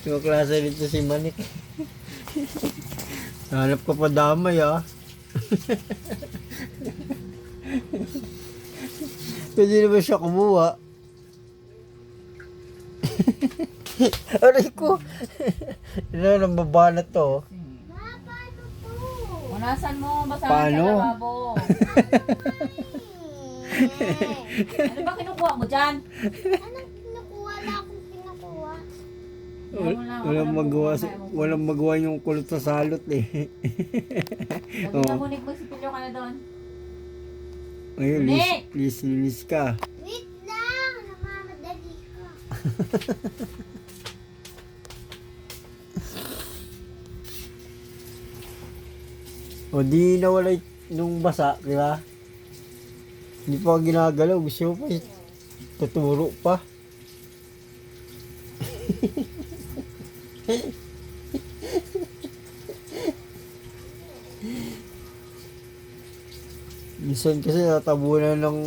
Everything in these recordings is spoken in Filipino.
Yung klase nito si Manik. Hanap ka pa damay ah. Pwede naman siya kumuha. Aray ko. Ano nang babanat to? Unasan mo, basahan Paano? sa lababo. Ano ba kinukuha mo dyan? Anong kinukuha na akong kinukuha? Walang magawa yung kulot sa salot eh. Lagi na mo nagsipilyo ka na doon. Ayun, Nick! linis ka. Wait lang! Namamadali ka. O di nawala nung basa, di ba? Hindi pa ginagalaw, gusto mo pa tuturo pa. Minsan kasi natabunan ng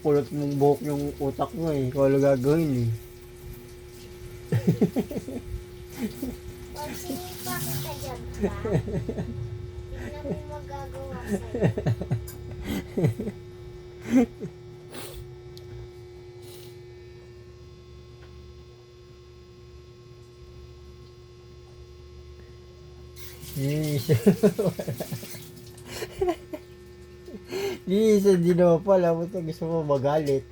kulot mong buhok yung utak mo eh. Ikaw lang gagawin eh. Pag sinipa kita dyan, ha? Tignan mo magagawa sa'yo. Minsan di naman pala. Gusto mo magalit.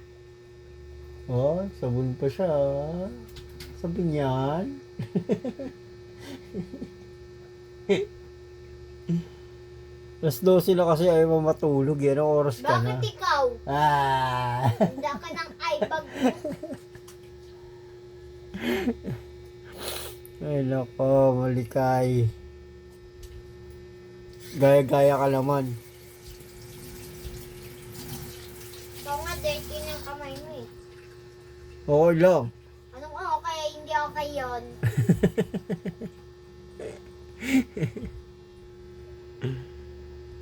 Oh, sabon pa siya. Sabi niyan. Alas 12 na kasi ayaw mo matulog. Yan ang oras ka na. Bakit ikaw? Ah. Handa ka ng eyebag mo. Ay nako, malikay. Gaya-gaya ka naman. Ikaw nga, dirty na yung kamay mo eh. Okay lang. Anong oo, kaya hindi okay yun?